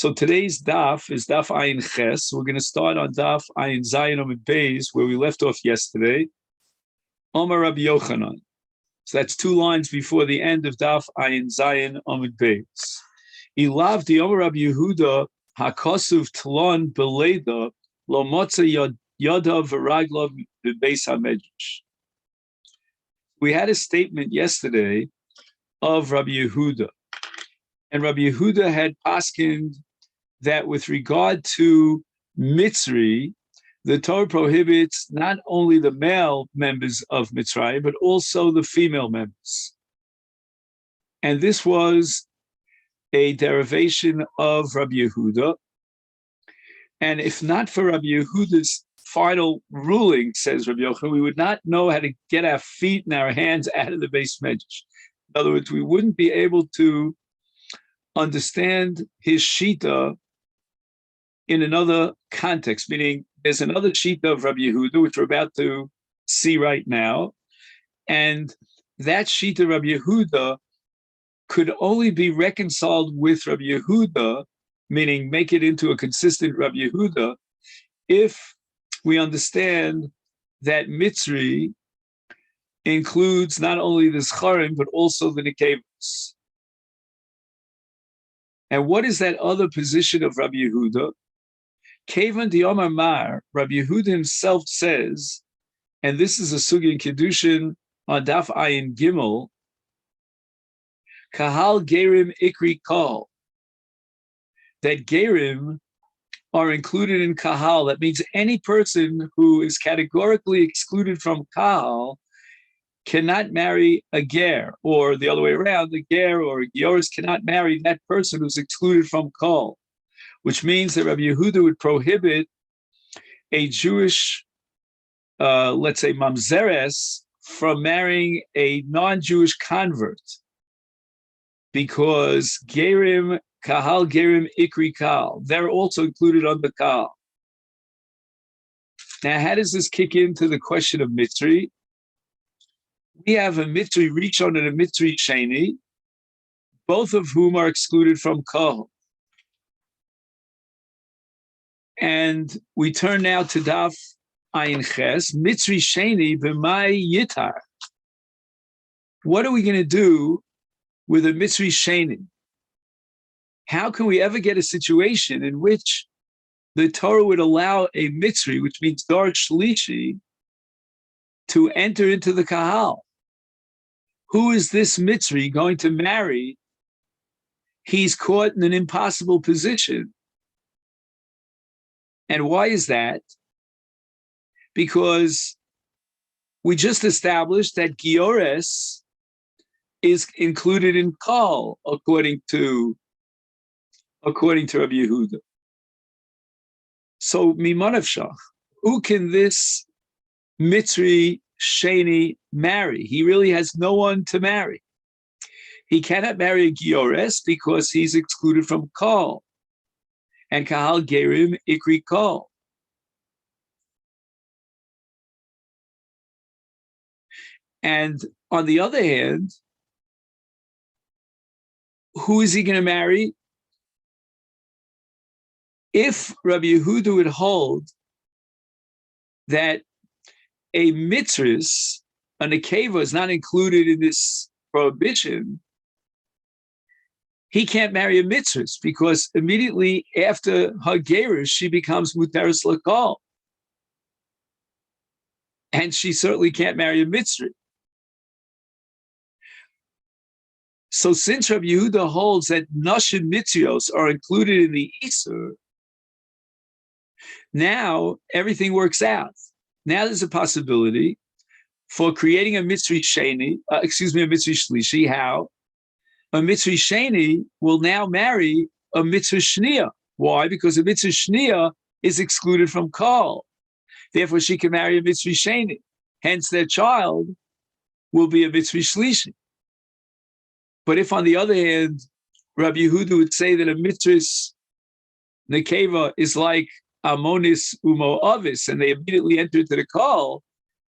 So today's daf is daf Ayin Ches. We're going to start on daf Ayin Zayin Amid Beis, where we left off yesterday. Omar Rabbi Yochanan. So that's 2 lines before the end of daf Ayin Zayin Amid Beis. Ilav di Omar Rabbi Yehuda hakosuv tlon beleda lo motza yada v'raglav b'beis hamedrash. We had a statement yesterday of Rabbi Yehuda. And Rabbi Yehuda had paskined that with regard to Mitzri, the Torah prohibits not only the male members of Mitzrayim, but also the female members. And this was a derivation of Rabbi Yehuda. And if not for Rabbi Yehuda's final ruling, says Rabbi Yochanan, we would not know how to get our feet and our hands out of the Beis Medrash. In other words, we wouldn't be able to understand his shita in another context, meaning there's another shita of Rabbi Yehuda, which we're about to see right now, and that shita Rabbi Yehuda could only be reconciled with Rabbi Yehuda, meaning make it into a consistent Rabbi Yehuda, if we understand that Mitzri includes not only the Zcharim, but also the Nekevos. And what is that other position of Rabbi Yehuda? Kevan Diomar Mar, Rabbi Yehuda himself says, and this is a sugi in Kedushin on Daf Ayin Gimel, Kahal Gerim Ikri Kal, that Gerim are included in Kahal. That means any person who is categorically excluded from Kahal cannot marry a ger, or the other way around, the ger or a gioris cannot marry that person who's excluded from kol, which means that Rabbi Yehuda would prohibit a Jewish, let's say, mamzeres, from marrying a non-Jewish convert, because gerim, kahal gerim ikri kal, they're also included under kal. Now, how does this kick into the question of Mitzri? We have a Mitzri Rishon and a Mitzri Sheni, both of whom are excluded from Kol. And we turn now to Daf Ayin Ches, Mitzri Sheni b'mai yitar. What are we going to do with a Mitzri Sheni? How can we ever get a situation in which the Torah would allow a Mitzri, which means Dar Shlishi, to enter into the Kahal? Who is this Mitzri going to marry? He's caught in an impossible position. And why is that? Because we just established that Giores is included in Kal, according to Rabbi Yehuda. So, Mimanavshach, who can this Mitzri Sheni marry? He really has no one to marry. He cannot marry a Giores because he's excluded from Kal. And Kahal Gerim Ikri Kal. And on the other hand, who is he going to marry? If Rabbi Yehuda would hold that a mitzvus, a nekeva, is not included in this prohibition, he can't marry a mitzvus because immediately after her gerus, she becomes muteris lakal. And she certainly can't marry a mitzvah. So since Rabbi Yehuda holds that nashim mitzios are included in the Isur, now everything works out. Now there's a possibility for creating a Mitzri Sheni, a Mitzri Shlishi. How? A Mitzri Sheni will now marry a Mitzri Shniya. Why? Because a Mitzri Shniya is excluded from Kal. Therefore, she can marry a Mitzri Sheni. Hence, their child will be a Mitzri Shlishi. But if, on the other hand, Rabbi Yehuda would say that a Mitzris Nekeva is like Amonis Umo Avis, and they immediately enter into the Kal,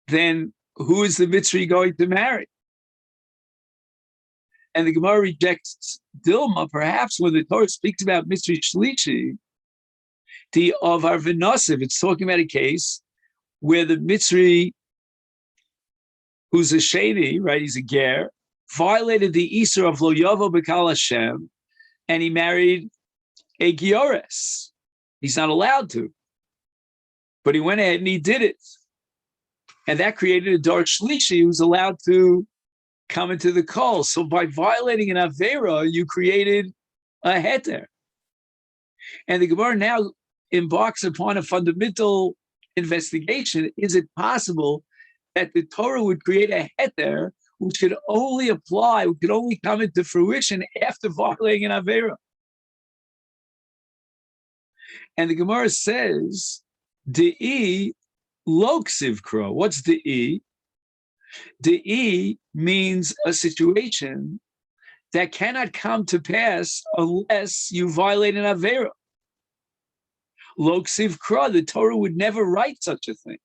then who is the Mitzri going to marry? And the Gemara rejects Dilma, perhaps when the Torah speaks about Mitzri Shlishi, the of our Vinosiv, it's talking about a case where the Mitzri, who's a Sheni, right, he's a Ger, violated the Isur of Lo Yavo B'Kal Hashem, and he married a Giores. He's not allowed to. But he went ahead and he did it. And that created a Dar Shlishi who's allowed to come into the Kol. So by violating an Avera, you created a Heter. And the Gemara now embarks upon a fundamental investigation. Is it possible that the Torah would create a Heter which could only apply, which could only come into fruition after violating an Avera? And the Gemara says, De'i loksiv kro. What's De'i? De'i means a situation that cannot come to pass unless you violate an Avera. Loksiv kro, the Torah would never write such a thing.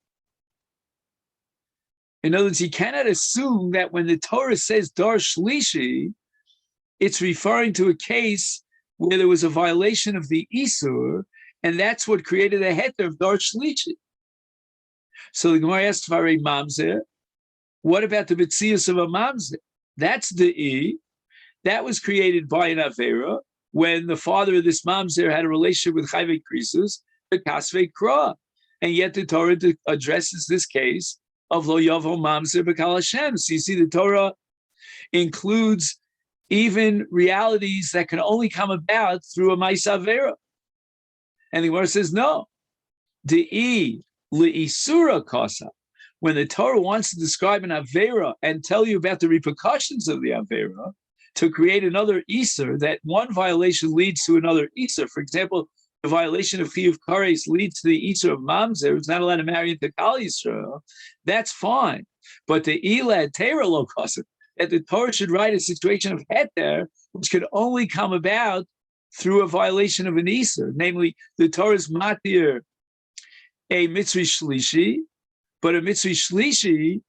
In other words, you cannot assume that when the Torah says Dar Shlishi, it's referring to a case where there was a violation of the Isur, and that's what created a heter of Dar Shlishi. So the Gemara asks for a mamzer. What about the Mitzias of a mamzer? That's the E. That was created by an Avera when the father of this mamzer had a relationship with Chayvei Krisus, the Kasvei Kra. And yet the Torah addresses this case of Lo Yavo Mamzer B'Kal Hashem. So you see, the Torah includes even realities that can only come about through a Ma'isa Avera. And the Gemara says, no. De'i le'isura kasa. When the Torah wants to describe an Avera and tell you about the repercussions of the Avera, to create another Isur, that one violation leads to another Isur. For example, the violation of Chiyuv Kares leads to the Isur of Mamzer, who's not allowed to marry into Kal Yisrael. That's fine. But the Elad Torah lo kasa, that the Torah should write a situation of heter, which could only come about through a violation of an Isur. Namely, the Torah's matir a Mitzri Shlishi, but a Mitzri Shlishi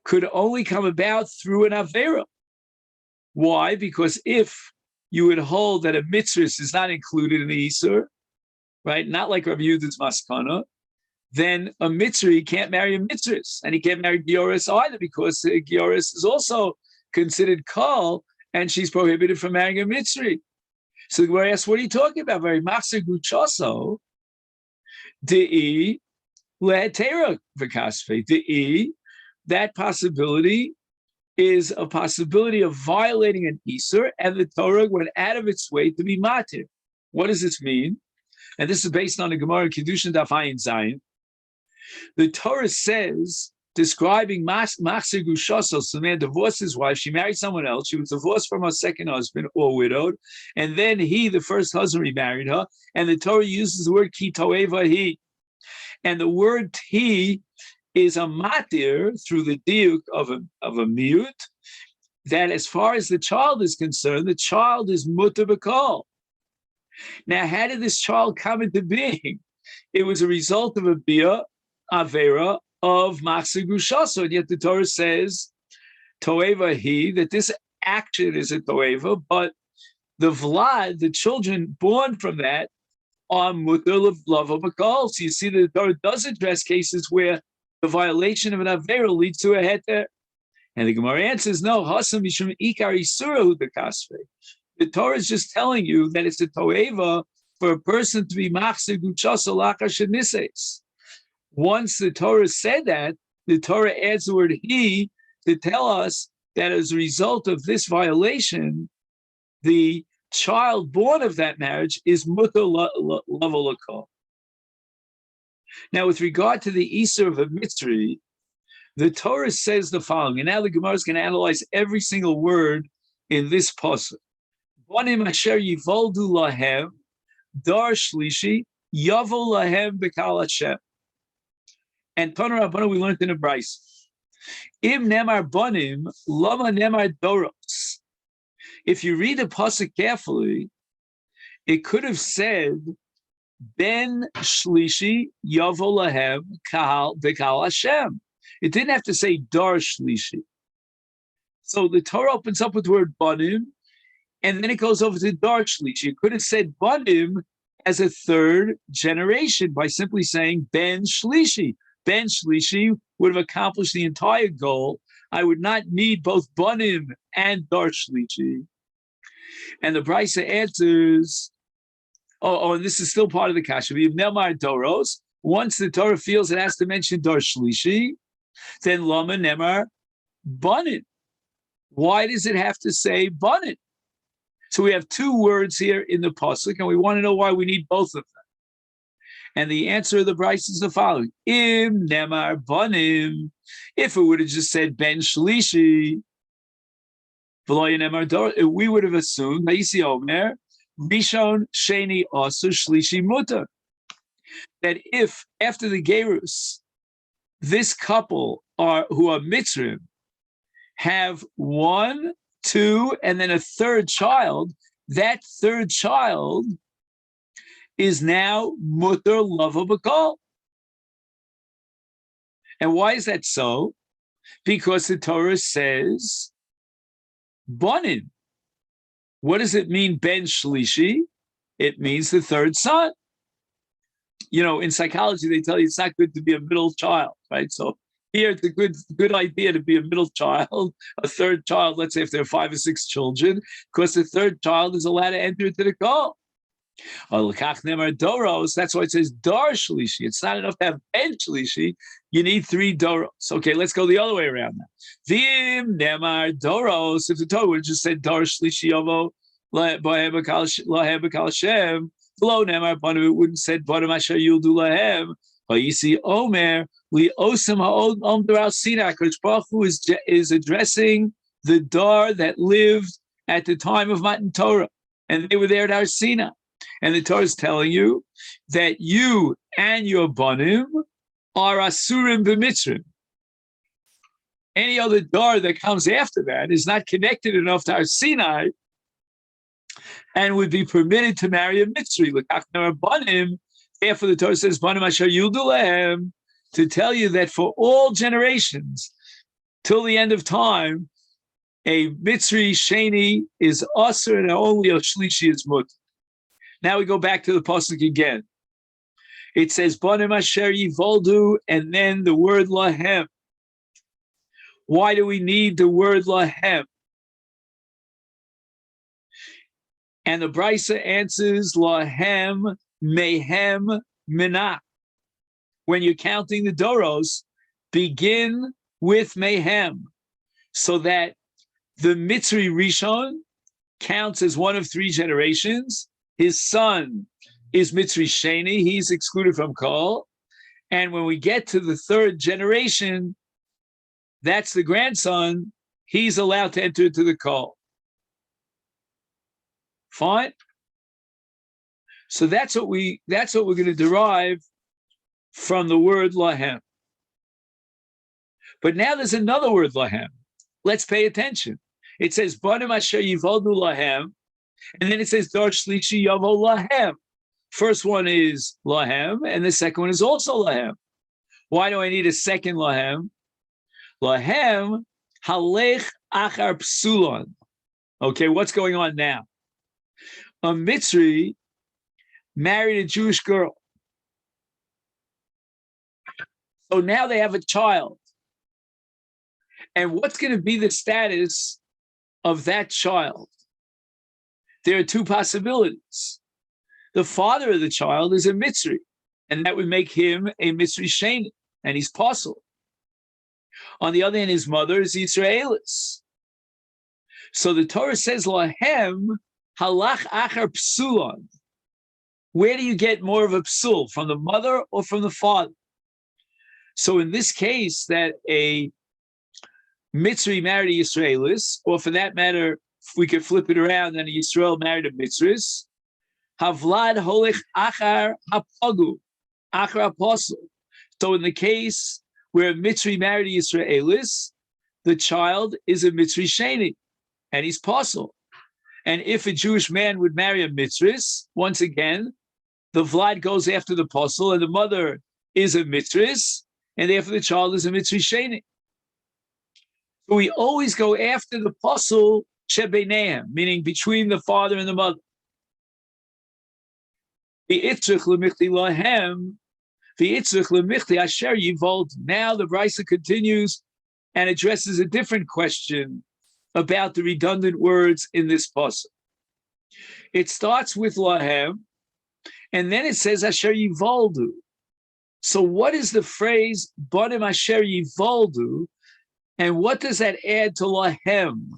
could only come about through an Avera. Why? Because if you would hold that a Mitzris is not included in the Isur, right? Not like Rabbi Yehuda's Maskana, then a Mitzri can't marry a Mitzris, and he can't marry Gioris either, because Gioris is also considered Kal, and she's prohibited from marrying a Mitzri. So the Gemara asks, what are you talking about? Very Machzer Guchaso, De'i Lehetera V'Kasvei. De'i, that possibility is a possibility of violating an Isur, and the Torah went out of its way to be matir. What does this mean? And this is based on the Gemara Kiddushin Daf Ayin Zayin. The Torah says, describing Machzer Gushasel, so the man divorced his wife, she married someone else, she was divorced from her second husband or widowed, and then he, the first husband, remarried her, and the Torah uses the word ki toeva he. And the word he is a matir through the diuk of a miut, that as far as the child is concerned, the child is mutar b'kol. Now, how did this child come into being? It was a result of a bia avera of machzer grushaso, and yet the Torah says toeva he, that this action is a toeva, but the vlad, the children born from that, are mutar lavo b'kol. So you see that the Torah does address cases where the violation of an Avera leads to a heter. And the Gemara answers, no, Hasam Mishum Ikar Isura Hu Dekasvei. The Torah is just telling you that it's a toeva for a person to be Machzer Guchasa Lacha Shenises. Once the Torah said that, the Torah adds the word he to tell us that as a result of this violation, the child born of that marriage is Mutar Lavo Lakol. Now, with regard to the Isur of a Mitzri, the Torah says the following, and now the Gemara is going to analyze every single word in this pasuk. Bonim asher yivoldu lahem, dar shlishi, yavo lahem b'kal Hashem. And Tana Rabbana, we learned in the Bryce. Im nemar bonim, lama nemar doros. If you read the pasuk carefully, it could have said, Ben Shlishi Yavo Lahem Kahal Bekal Hashem. It didn't have to say Dar Shlishi. So the Torah opens up with the word banim, and then it goes over to dar shlishi. You could have said banim as a third generation by simply saying ben shlishi. Ben shlishi would have accomplished the entire goal. I would not need both banim and dar shlishi. And the Brisa answers, and this is still part of the kasha. Nemar doros. Once the Torah feels it has to mention dar shlishi, then lama nemar banim. Why does it have to say banim? So we have two words here in the pasuk, and we want to know why we need both of them. And the answer of the Brisa is the following: Im nemar banim. If it would have just said ben shlishi, we would have assumed Haisi Omer Rishon Sheni Asu Shlishi Mutar, that if after the Gerus this couple who are Mitzrim have 1, 2, and then a third child, that third child is now Mutar Lava Bakal. And why is that so? Because the Torah says Banim. What does it mean, Ben Shlishi? It means the third son. In psychology, they tell you it's not good to be a middle child, right? So here, it's a good idea to be a middle child, a third child, let's say if there are 5 or 6 children, because the third child is allowed to enter into the call. That's why it says dar shlishi. It's not enough to have ben shlishi. You need 3 doros. Okay, let's go the other way around now. Vim nemar doros. If the Torah would have just said dar shlishi yovo lahebekal shem, below nemar banim, it wouldn't have said banim asher yuldu lahem. Hayisi omer li osam ha'om daral Sinai. Baruch Hu is addressing the dar that lived at the time of Matan Torah, and they were there at Har Sinai. And the Torah is telling you that you and your banim are asurim b'mitzrim. Any other dar that comes after that is not connected enough to Har Sinai and would be permitted to marry a mitzri. Banim. Therefore, the Torah says banim asher yuldu lahem, to tell you that for all generations till the end of time, a mitzri sheni is asur and only a shlishi is mutar. Now we go back to the pasuk again. It says banim asher yivoldu, and then the word lahem. Why do we need the word lahem? And the Brisa answers lahem mehem minah. When you're counting the doros, begin with mehem, so that the mitzri rishon counts as one of 3 generations. His son is Mitzri Sheni. He's excluded from Kol. And when we get to the 3rd generation, that's the grandson. He's allowed to enter into the Kol. Fine? So that's what we're going to derive from the word lahem. But now there's another word lahem. Let's pay attention. It says, Banim asher yivoldu lahem, and then it says dar shlishi yavo lahem. First one is lahem, and the second one is also lahem. Why do I need a second lahem? Lahem halech achar psulon. Okay, what's going on now? A Mitzri married a Jewish girl. So now they have a child. And what's going to be the status of that child? There are 2 possibilities. The father of the child is a Mitzri, and that would make him a Mitzri Sheni, and he's possible. On the other hand, his mother is Yisraelis. So the Torah says, Lahem halach achar psulon. Where do you get more of a psul, from the mother or from the father? So in this case, that a Mitzri married a Yisraelis, or for that matter, we could flip it around and Yisrael married a Mitzris. Havlad holech achar hapagu, achar apostle. So in the case where a Mitzri married a Yisraelis, the child is a Mitzri Sheni, and he's apostle. And if a Jewish man would marry a Mitzris, once again, the Vlad goes after the apostle, and the mother is a Mitzris, and therefore the child is a Mitzri Sheni. So we always go after the puzzle shebenehem, meaning between the father and the mother. The itzrich lemichti lahem, the itzrich lemichti asher yivold. Now the Brisa continues and addresses a different question about the redundant words in this puzzle. It starts with lahem, and then it says asher yivoldu. So what is the phrase banim asher yivoldu, and what does that add to lahem?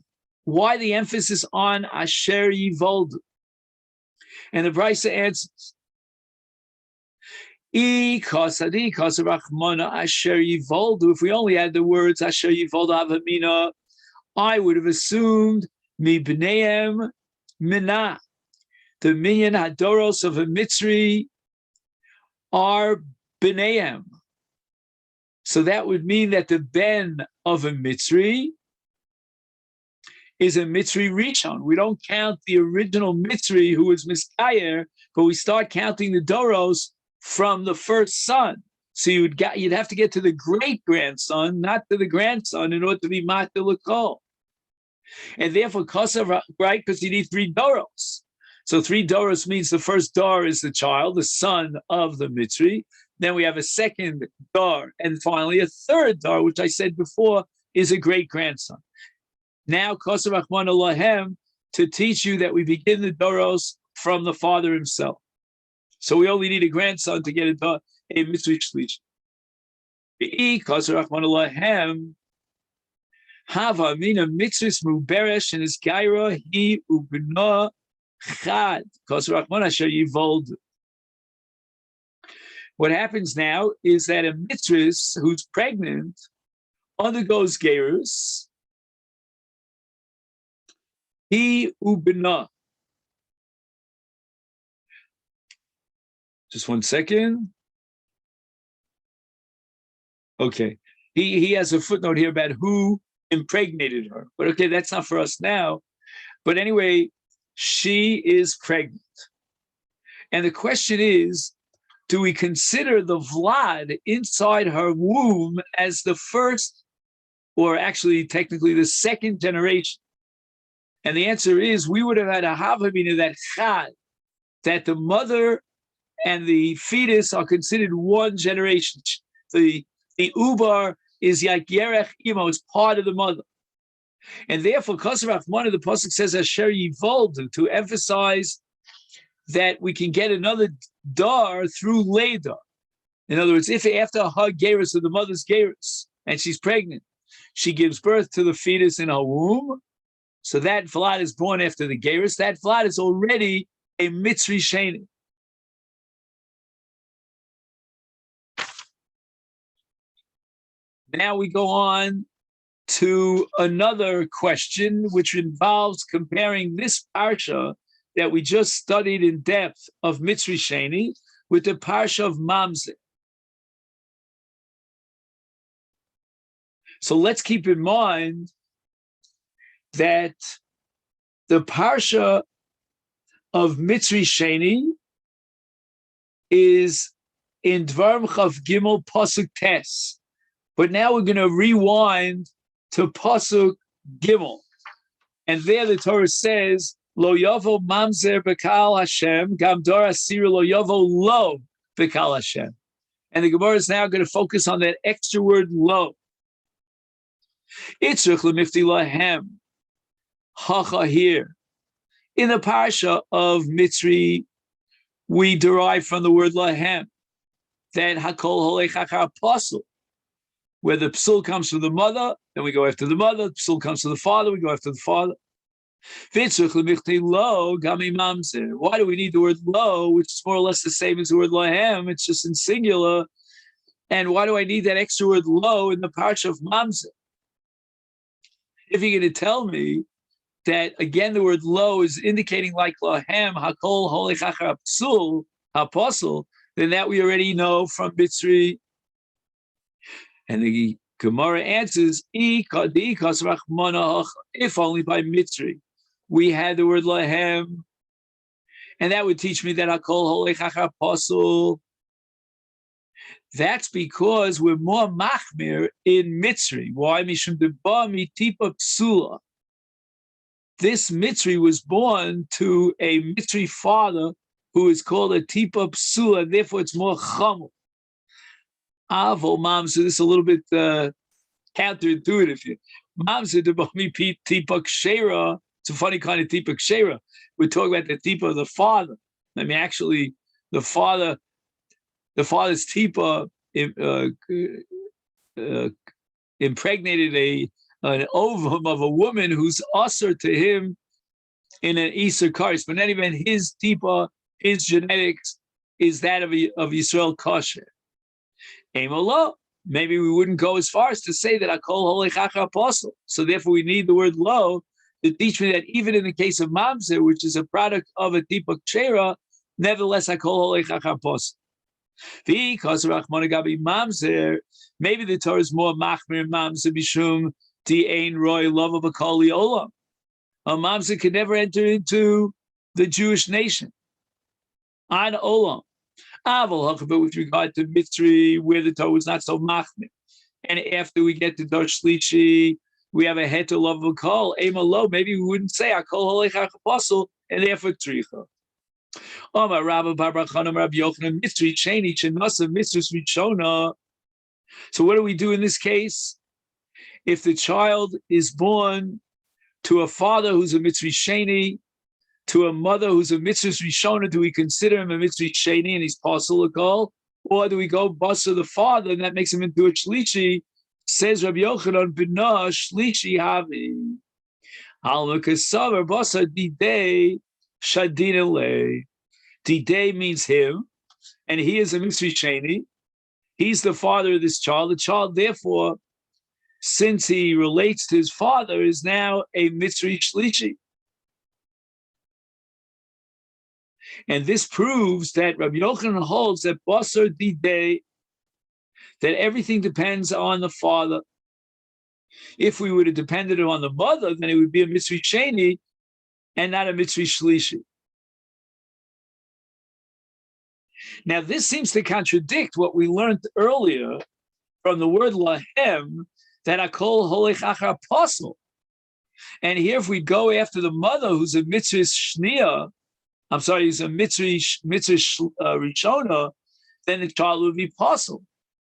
Why the emphasis on asher yivoldu? And the Brisa answers, if we only had the words asher yivoldu avamina, I would have assumed mi b'neim minah. The minyan hadoros of a Mitzri are b'neim. So that would mean that the ben of a Mitzri is a Mitzri Rishon. We don't count the original Mitzri who was Miskayer, but we start counting the Doros from the first son. So you'd have to get to the great-grandson, not to the grandson, in order to be Matir L'Kol. And therefore, Kosav, right, because you need 3 Doros. So 3 Doros means the first Dor is the child, the son of the Mitzri. Then we have a second Dor, and finally a third Dor, which I said before is a great-grandson. Now, Kosav Rachman Elohem, to teach you that we begin the Doros from the father himself. So we only need a grandson to get a Mitzri Shlish. Kosav Rachman Elohem, Hava mina Mitzris Muberesh and his Gaira he ubna chad. Kosav Rachman Asher Yivold. What happens now is that a Mitzris who's pregnant undergoes Gerus. He ubna. Just 1 second. Okay. He has a footnote here about who impregnated her. But okay, that's not for us now. But anyway, she is pregnant. And the question is, do we consider the Vlad inside her womb as the first, or actually technically the second generation? And the answer is, we would have had a Havamina, that Chad, that the mother and the fetus are considered one generation. The Ubar is like Yerech Imo, is part of the mother. And therefore, Kosav one of the Pasuk says, Asher Yivoldu, to emphasize that we can get another dar through Leda. In other words, if after her gerus, or the mother's gerus, and she's pregnant, she gives birth to the fetus in her womb, so that Vlad is born after the gerus, that Vlad is already a Mitzri Sheni. Now we go on to another question, which involves comparing this parsha that we just studied in depth of Mitzri Sheni with the parsha of Mamzer. So let's keep in mind that the parsha of Mitzri Sheni is in Dvarim Chav Gimel Pasuk Tes. But now we're going to rewind to Pasuk Gimel. And there the Torah says, Lo yavo mamzer bekal Hashem, gam dor asir lo yavo lo bekal Hashem. And the Gemara is now going to focus on that extra word lo. Itzrich lemifti lahem. Hacha here. In the parsha of Mitzri, we derive from the word lahem, that hakol holech achar apostle, where the psul comes from the mother, then we go after the mother. The psul comes from the father, we go after the father. Why do we need the word lo, which is more or less the same as the word lahem? It's just in singular. And why do I need that extra word lo in the parsha of Mamzer? If you're going to tell me that, again, the word lo is indicating like lahem, hakol holech achar psul, apostle, then that we already know from Mitzri. And the Gemara answers, if only by Mitzri we had the word lahem, and that would teach me that hakol holech achar apostle, That's because we're more machmir in Mitzri. Why? Mishum deba mitipa psula. This Mitzri was born to a Mitzri father who is called a tipa psula, and therefore it's more chamel. Avo mom, so this is a little bit counterintuitive here. Mom said deba mi tipa kshera. It's a funny kind of tipa kshera. We're talking about the tipa of the father. I mean, actually, the father's tipa impregnated an ovum of a woman who's usher to him in an Easter karis. But in any event, his tipa, his genetics, is that of Yisrael kosher. Emolo. Maybe we wouldn't go as far as to say that Akol Holechacha apostle. So therefore, we need the word lo to teach me that even in the case of mamzer, which is a product of a tipa kshera, nevertheless Akol Holechacha apostle. Because Rachmana Gabi mamzer, maybe the Torah is more machmir mamzer bishum ti ein roy love of a kol olam. A mamzer can never enter into the Jewish nation. An olam. Aval with regard to Mitzri, where the Torah is not so machmir. And after we get to Dar Shlishi, we have a heter love of a kol. Emalo, maybe we wouldn't say Akol Holechach apostle, and therefore Tricha. Omar Rabba Barbrachanam Rabbi Yochanan Mitzri Cheni Chenasa Mitzris Richona. So what do we do in this case? If the child is born to a father who's a Mitzri Sheni, to a mother who's a Mitzris Rishona, do we consider him a Mitzri Sheni and he's possible to call? Or do we go basa the father and that makes him into a Shlishi? Says Rabbi Yochanan, B'na Shlishi Havi. Al-Makasavar basa Didei Shadinale. Didei means him, and he is a Mitzri Sheni. He's the father of this child. The child, therefore, since he relates to his father, is now a Mitzri Shlishi. And this proves that Rabbi Yochanan holds that Basar Didei, that everything depends on the father. If we would have depended on the mother, then it would be a Mitzri Sheni and not a Mitzri Shlishi. Now, this seems to contradict what we learned earlier from the word lahem, that Akol Holechacha apostle. And here, if we go after the mother, who's a Mitzri Shnia, he's a Mitzri Rishona, then the child would be apostle.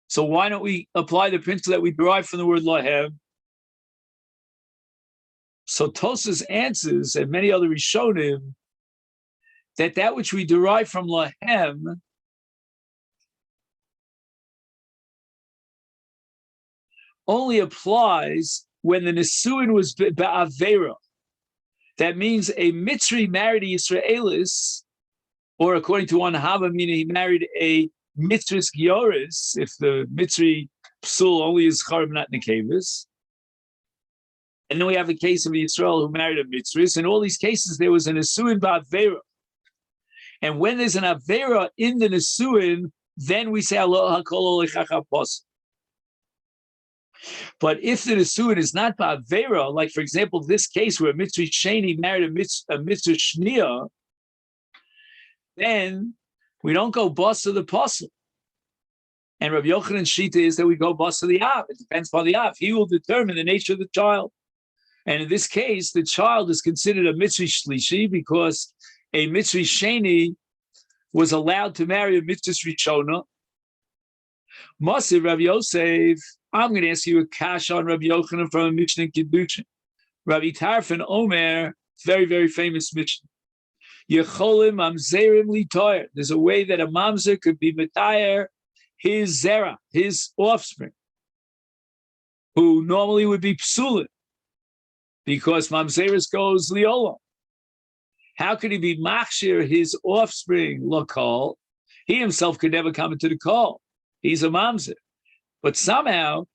So why don't we apply the principle that we derive from the word lahem? So Tosas answers, and many other Rishonim, that which we derive from lahem only applies when the Nesuin was ba'avera. That means a Mitzri married a Yisraelis, or according to one Hava, meaning he married a Mitzris Gioris, if the Mitzri Psul only is Charim, not Nekevis. And then we have the case of Yisrael who married a Mitzris. In all these cases, there was an Nesuin ba'avera. And when there's an Avera in the Nesuin, then we say Allah HaKol Olechacha Apostle. But if the Nesuin is not ba'avera, like for example, this case where Mitzri Sheni married a Mitzri Shnia, then we don't go basa the apostle. And Rabbi Yochanan's shita is that we go basa the Av. It depends upon the Av. He will determine the nature of the child. And in this case, the child is considered a Mitzri Shlishi because a Mitzri Sheni was allowed to marry a Mitzri Rishona. Masir Rabbi Yosef, I'm going to ask you a kash on Rabbi Yochanan from a Mishnah in Kiddushin. Rabbi Tarfon Omer, very, very famous Mishnah. Yecholim mamzerim litoyer. There's a way that a mamzer could be metayer his zera, his offspring, who normally would be psulin, because mamzeris goes liolam. How could he be machshir his offspring lokal? He himself could never come into the call. He's a mamzer. But somehow,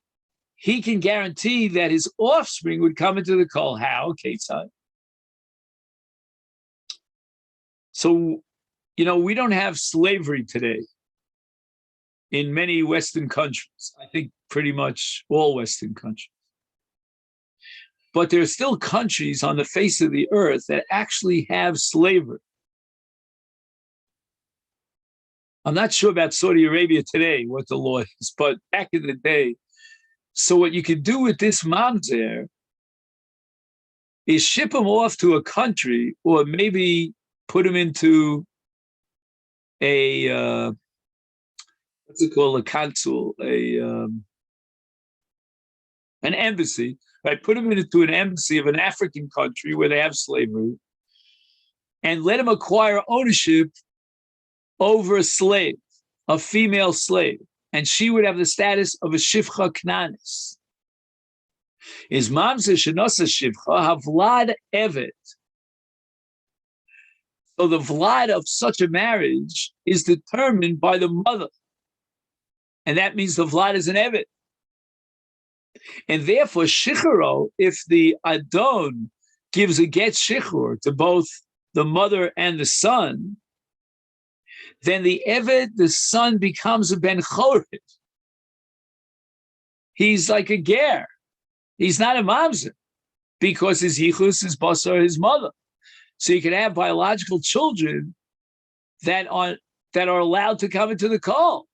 he can guarantee that his offspring would come into the call. How? Ketzad. So, we don't have slavery today in many Western countries. I think pretty much all Western countries. But there are still countries on the face of the earth that actually have slavery. I'm not sure about Saudi Arabia today, what the law is, but back in the day. So what you could do with this mamzer is ship him off to a country, or maybe put him into a what's it called, a consul, an embassy, right? Put him into an embassy of an African country where they have slavery, and let him acquire ownership over a slave, a female slave, and she would have the status of a shivcha knanis. Is mamzer shenosa shivcha havlad evet. So the vlad of such a marriage is determined by the mother, and that means the vlad is an evet. And therefore, shichuro, if the adon gives a get shichur to both the mother and the son, then the evet, the son, becomes a ben chored. He's like a ger. He's not a mamzer, because his yichus is basar his mother. So you can have biological children that are allowed to come into the call.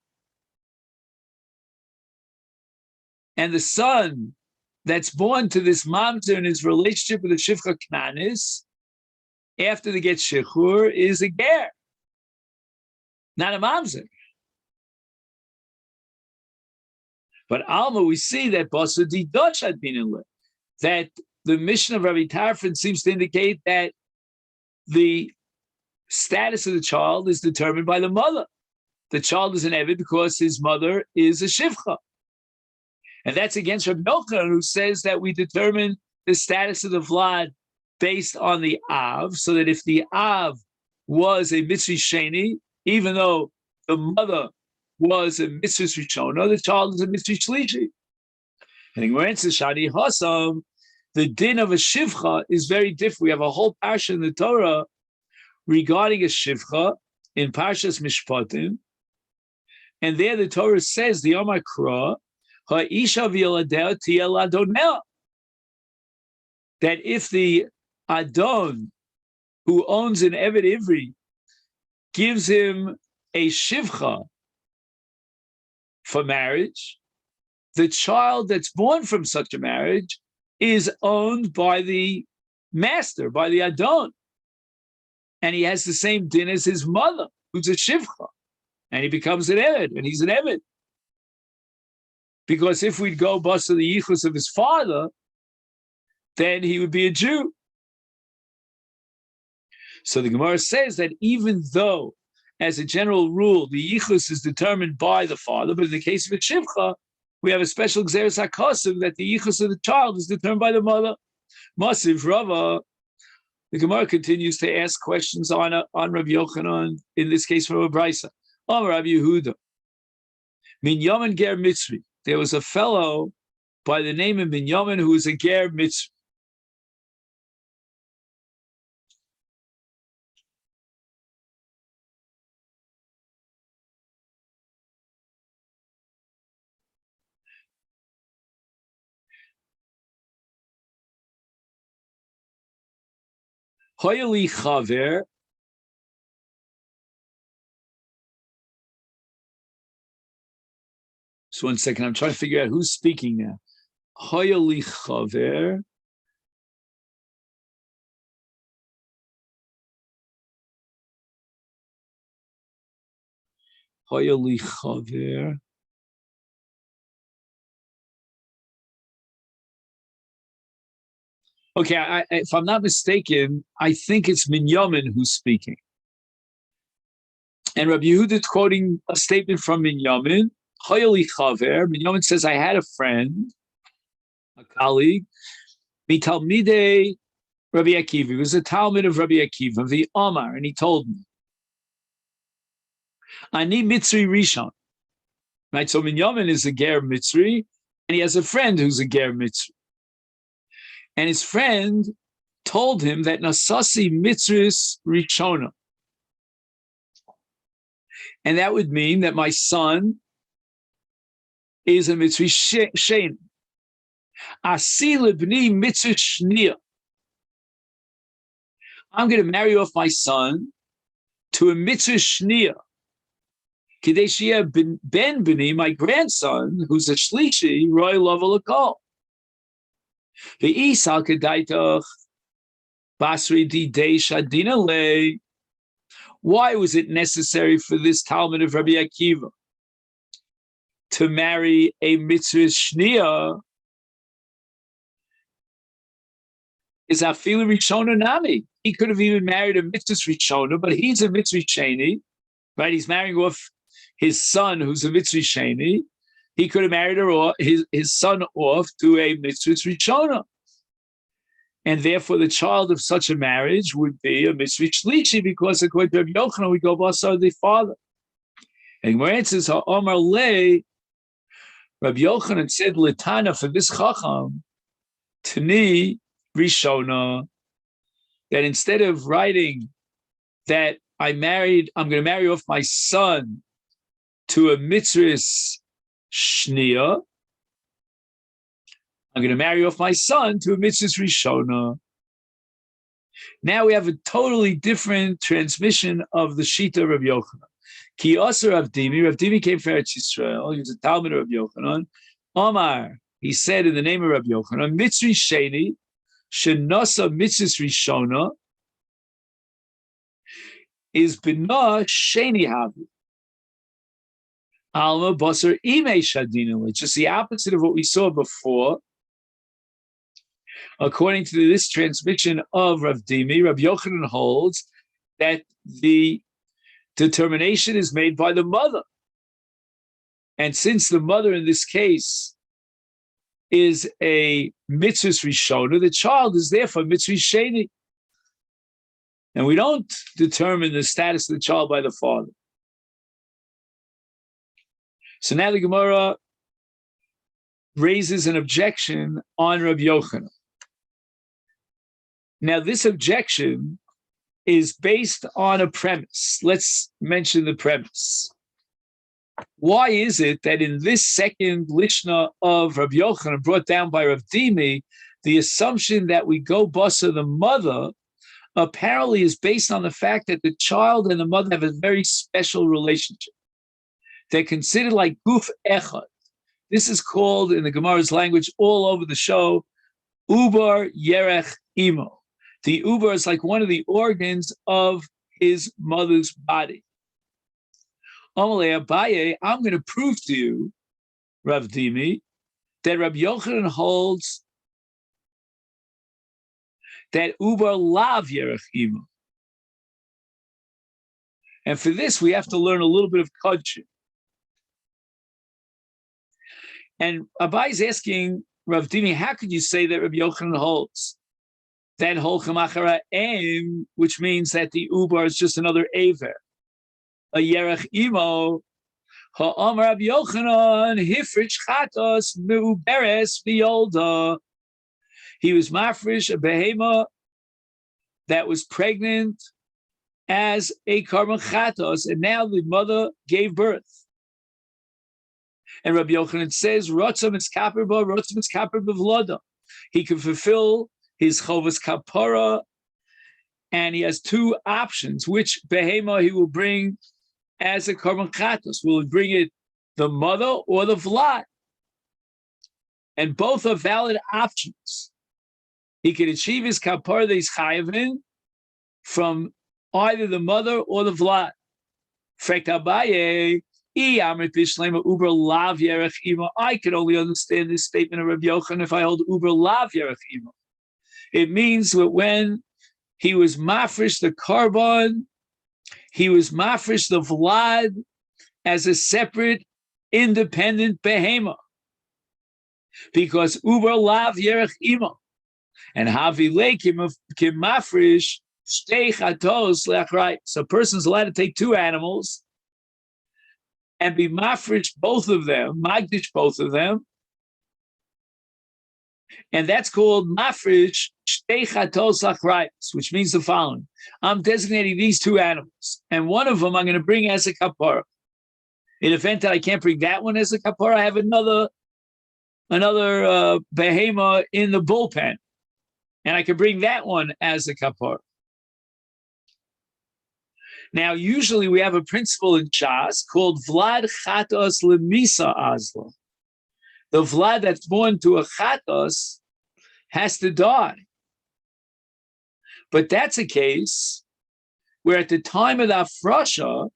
And the son that's born to this mamzer in his relationship with the shivcha knanis, after they get shichur, is a ger, not a mamzer. But Alma, we see that basar didosh had been in lit, that the mission of Rabbi Tarfon seems to indicate that the status of the child is determined by the mother. The child is an Eved because his mother is a Shivcha. And that's against Rabbi Yochanan, who says that we determine the status of the Vlad based on the Av, so that if the Av was a Mitzri Sheni, even though the mother was a Mitzri Rishona, the child is a Mitzri Shlishi. And in Shani Hasam, the din of a shivcha is very different. We have a whole parsha in the Torah regarding a shivcha in Parshas Mishpatim, and there the Torah says the Yom Kra ha'isha v'yoladeh tiyel adoneh, that if the adon who owns an Eved Ivri gives him a shivcha for marriage, the child that's born from such a marriage is owned by the master, by the adon. And he has the same din as his mother, who's a shivcha. And he becomes an eved, and he's an eved. Because if we'd go bust the yichus of his father, then he would be a Jew. So the Gemara says that even though, as a general rule, the yichus is determined by the father, but in the case of a shivcha, we have a special Gzeres HaKosim that the yichus of the child is determined by the mother. Masiv Rava, the Gemara continues to ask questions on Rabbi Yochanan, in this case from a Brisa. Rabbi Yehuda, Minyamin Ger Mitzri. There was a fellow by the name of Minyamin who was a Ger Mitzri. Hoyali Chaver. So 1 second, I'm trying to figure out who's speaking now. Hoyali Chaver. Hoyali Chaver. Okay, if I'm not mistaken, I think it's Minyamin who's speaking. And Rabbi Yehuda is quoting a statement from Minyamin. Hoyali Chaver. Minyamin says, I had a friend, a colleague, Mitalmidei Rabbi Akiva. He was a Talmud of Rabbi Akiva, the Omar, and he told me, Ani Mitzri Rishon. Right, so Minyamin is a Ger Mitzri, and he has a friend who's a Ger Mitzri. And his friend told him that Nasasi Mitzris Rishona. And that would mean that my son is a Mitzri Shein. Asi Libni Mitzri Shnia. I'm going to marry off my son to a Mitzri Shnia. Kadeshia ben Bini, my grandson, who's a shlishi, roy level akol. The Isal Kedaitach Basri di Deisha Dinale. Why was it necessary for this Talmud of Rabbi Akiva to marry a mitzvah shnia? Is afilu rishona nami? He could have even married a mitzvah rishona, but he's a mitzvah sheni, right? He's marrying off his son, who's a mitzvah sheni. He could have married her or his son off to a mitzvah rishona, and therefore the child of such a marriage would be a mitzvah shlishi, because according to Rabbi Yochanan, we go basar the father. And Gemara answers, Ha'omar le, Rabbi Yochanan said, Litana, for this chacham, Tani Rishona, that instead of writing that I'm going to marry off my son to a mitzvah shnia, I'm going to marry off my son to a mitzvah rishona. Now we have a totally different transmission of the Shita of Rabbi Yochanan. Ki Aser Rav Dimi came from Eretz Yisrael. He was a Talmud of Rabbi Yochanan. Omar, he said in the name of Rabbi Yochanan, mitzvah sheni, shenasa mitzvah rishona, is bina sheni havi. Alma basar ime shadina, which is the opposite of what we saw before. According to this transmission of Rav Dimi, Rabbi Yochanan holds that the determination is made by the mother. And since the mother in this case is a mitzvah rishona, the child is therefore mitzvah sheni. And we don't determine the status of the child by the father. So now the Gemara raises an objection on Rabbi Yochanan. Now this objection is based on a premise. Let's mention the premise. Why is it that in this second Lishna of Rabbi Yochanan, brought down by Rav Dimi, the assumption that we go basa the mother apparently is based on the fact that the child and the mother have a very special relationship. They're considered like guf echad. This is called, in the Gemara's language, all over the show, ubar yerech imo. The uber is like one of the organs of his mother's body. Amalei Abaye, I'm going to prove to you, Rav Dimi, that Rabbi Yochanan holds that uber lav yerech imo. And for this, we have to learn a little bit of Kodshim. And Abai is asking Rav Dimi, how could you say that Rabbi Yochanan holds that holchem achara aim, which means that the ubar is just another aver, a yerech imo? Ha'amar Rabbi Yochanan hifrich chatos meuberes v'yolda. He was mafresh a behema that was pregnant as a karban chatos, and now the mother gave birth. And Rabbi Yochanan says, Rotzam is kaper ba, Rotzam is kaper b'vloda. He can fulfill his chovas kapara, and he has two options. Which behema he will bring as a karban chatos? Will he bring it the mother or the vlad? And both are valid options. He can achieve his kapara that he's chayavin from either the mother or the vlad. Frekt Abaye, I can only understand this statement of Rabbi Yochanan if I hold uber lav yerech imo. It means that when he was mafresh the karban, he was mafresh the vlad as a separate, independent behema, because uber lav yerech imo, and havi leikim kim mafresh shtei chatos leachrayis. So a person's allowed to take two animals and be mafresh both of them, magdish both of them, and that's called mafresh shtei chatos lachrayis, which means the following: I'm designating these two animals, and one of them I'm going to bring as a kapara. In the event that I can't bring that one as a kapara, I have another behema in the bullpen, and I can bring that one as a kapara. Now, usually we have a principle in Shas called Vlad Chatos Lemisa Azla. The Vlad that's born to a Chatos has to die. But that's a case where at the time of the Afrasha,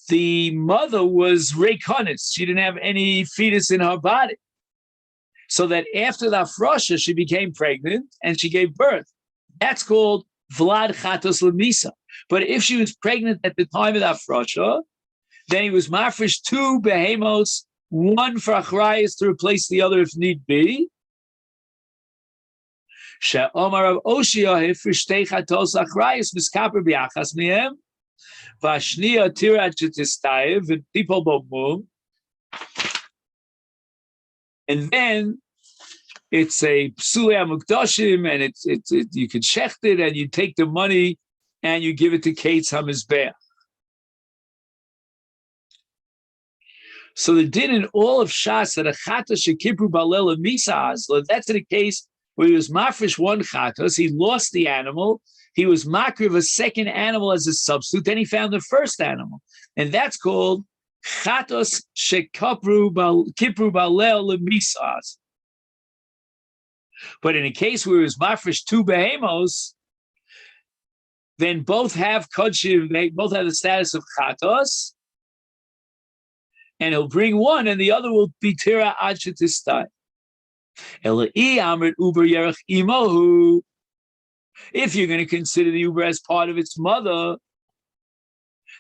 the mother was Reikonis. She didn't have any fetus in her body. So that after the Afrasha, she became pregnant and she gave birth. That's called Vlad Chatos Lemisa. But if she was pregnant at the time of the Afrasha, then he was mafresh 2 behemos, 1 for achrayas to replace the other if need be. She'omar of Oshia hifresh 2 chatos achrayas miskaper biachas mihem, v'ashniya tirat shetistayev and people bomum. And then it's a psulei hamukdashim, and it's you can shecht it, and you take the money and you give it to Kates HaMizbeach. So the din in all of Shas that a chatos shekipru balela misas, that's in a case where he was mafresh 1 chatos, he lost the animal, he was makriv a second animal as a substitute, then he found the first animal, and that's called chatos shekipru balela misas. But in a case where he was mafresh 2 behemos, then both have kodshim, they both have the status of chatos, and he'll bring one, and the other will be tira ad shetistai. If you're going to consider the uber as part of its mother,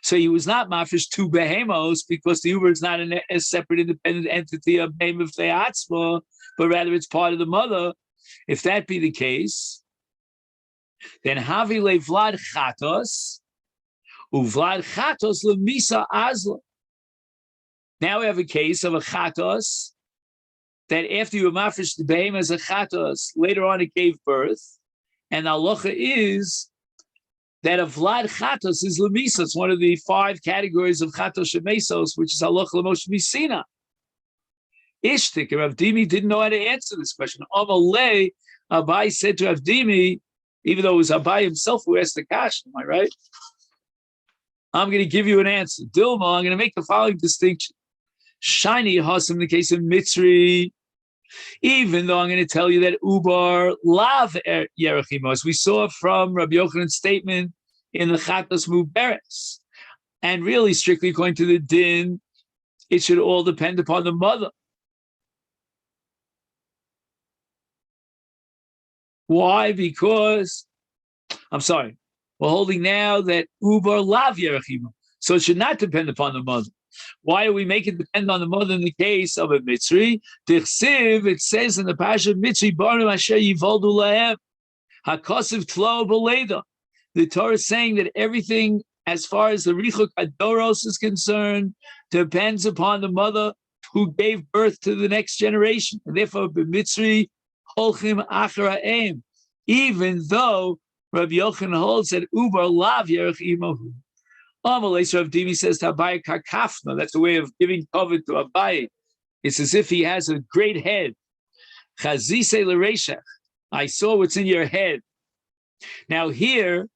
so he was not mafresh 2 behemos because the uber is not a separate independent entity of behemoth theatzma, but rather it's part of the mother. If that be the case, then havi le vlad chatos, uvlad chatos lemisa azla. Now we have a case of a chatos that after you were mafresh the behem as a chatos, later on it gave birth, and the halacha is that a vlad chatos is lemisa. It's one of the 5 categories of chatos shemesos, which is halacha l'moshe misina. Ishtik, Rav Dimi didn't know how to answer this question. Amalei, Abai said to Rav Dimi, even though it was Abai himself who asked the question, am I right? I'm going to give you an answer. Dilma, I'm going to make the following distinction. Shiny Hasim in the case of Mitzri, even though I'm going to tell you that Ubar lav Yerachimos, we saw from Rabbi Yochanan's statement in the Chatos Muberes. And really, strictly according to the din, it should all depend upon the mother. Why? Because, I'm sorry, we're holding now that Ubar lav Yerachimos. So it should not depend upon the mother. Why do we make it depend on the mother in the case of a Mitzri? Tichsiv, it says in the Pasha Mitzri, Barnu Asher Yivoldu Lahem, HaKosiv Tlo Beleda. The Torah is saying that everything as far as the Richuk Adoros is concerned depends upon the mother who gave birth to the next generation. And therefore, B'Mitzri Holchim Achra Eim, even though Rabbi Yochanan holds that Ubar Lav Yerach Imahu. Amalei Rav Dimi says to Abai Kakafna. That's a way of giving cover to Abai. It's as if he has a great head. Chazise l'reishach. I saw what's in your head. Now here,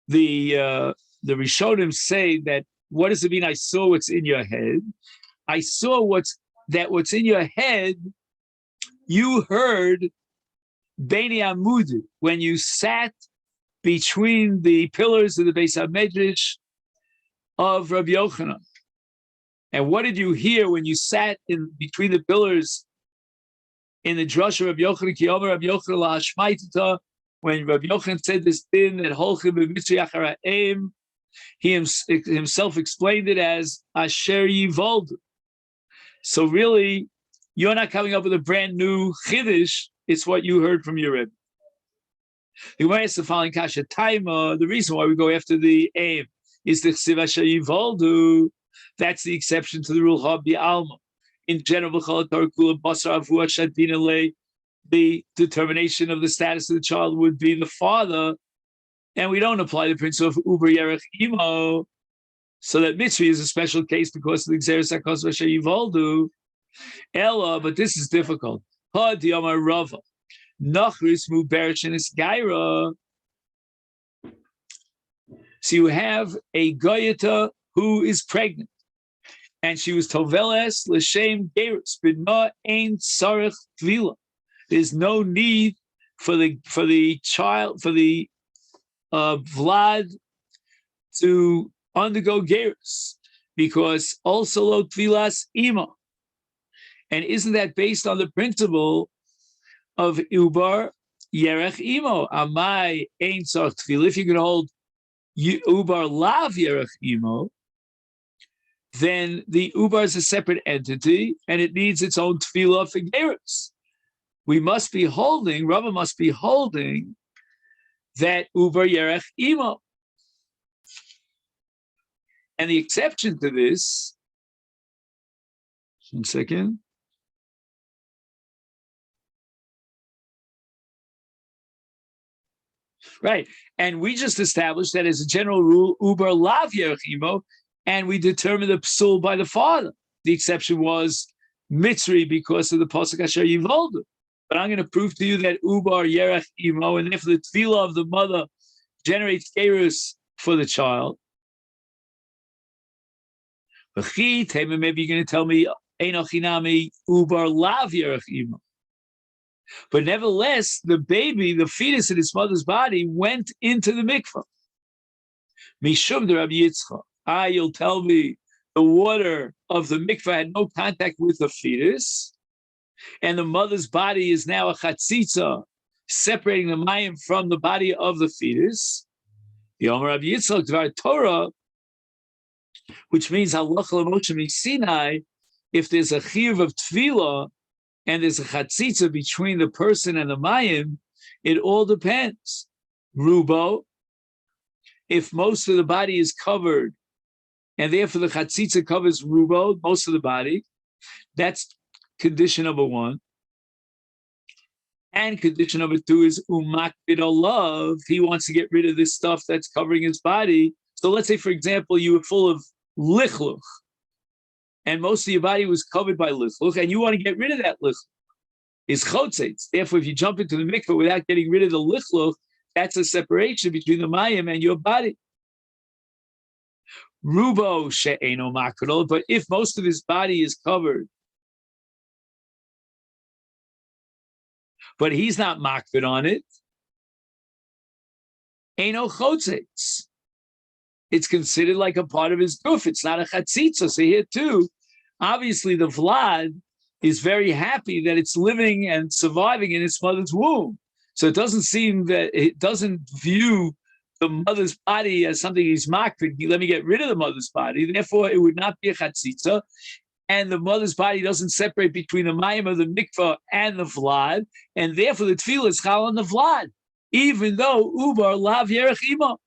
the Rishonim say that what does it mean? I saw what's in your head. I saw what's in your head. You heard Beni Amudu when you sat between the pillars of the Beis HaMedrash of Rabbi Yochanan. And what did you hear when you sat in between the pillars in the drush of Rabbi Yochanan? Ki Omer Rabbi Yochanan la'ashmaitita, when Rabbi Yochanan said this din that holchem b'mitzri achar ha'em, he himself explained it as Asher Yivoldu. So really, you're not coming up with a brand new chiddush. It's what you heard from your Rebbe. The Gemara is the following kasha taima. The reason why we go after the aim is the chsiv Asher Yivoldu. That's the exception to the rule Habi Alma. In general, the determination of the status of the child would be the father, and we don't apply the principle of Uber Yerech Imo. So that Mitzri is a special case because of the Xeris HaKos Asher Yivoldu. Ella, but this is difficult. Ha Diyamar Rava. Nachris Muberich and Isgaira. So you have a goyeta who is pregnant, and she was toveles l'shem gerus, b'no ein tzarich tvila. There's no need for the child, for the Vlad to undergo gerus, because also lo tvilas ima. And isn't that based on the principle of ubar yerech imo? Amai ein tzarich tvila. If you can hold ubar lav yerech imo, then the ubar is a separate entity and it needs its own tefillah for gerus. We must be holding, Rava must be holding that ubar yerech imo. And the exception to this, 1 second. Right. And we just established that as a general rule, ubar lav yerech imo, and we determined the psul by the father. The exception was mitzri because of the pasuk asher yivoldu. But I'm going to prove to you that ubar yerech imo, and if the tefillah of the mother generates gerus for the child, maybe you're going to tell me einochinami ubar lav yerech imo. But nevertheless, the baby, the fetus in its mother's body, went into the mikvah. Mishum de Rabbi Yitzchak. You'll tell me the water of the mikvah had no contact with the fetus, and the mother's body is now a chatzitza, separating the mayim from the body of the fetus. The Omer Rabbi Yitzchak Dvar Torah, which means halacha l'moshe Sinai, if there's a chiyuv of tefillah and there's a chatzitza between the person and the mayim, it all depends. Rubo, if most of the body is covered, and therefore the chatzitza covers rubo, most of the body, that's condition number one. And condition number two is umakbid olav. He wants to get rid of this stuff that's covering his body. So let's say, for example, you were full of lichluch, and most of your body was covered by lichluch, and you want to get rid of that lichluch. It's chotzetz. Therefore, if you jump into the mikveh without getting rid of the lichluch, that's a separation between the mayim and your body. Rubo she'eno makro, but if most of his body is covered, but he's not makvid on it, eno chotzetz. It's considered like a part of his goof. It's not a chatzitza. So here too, obviously the Vlad is very happy that it's living and surviving in its mother's womb. So it doesn't seem that it doesn't view the mother's body as something he's makvid. Let me get rid of the mother's body. Therefore, it would not be a chatzitza. And the mother's body doesn't separate between the mayim of the mikvah and the Vlad. And therefore, the tefillah is chal on the Vlad, even though ubar lav yerech imo.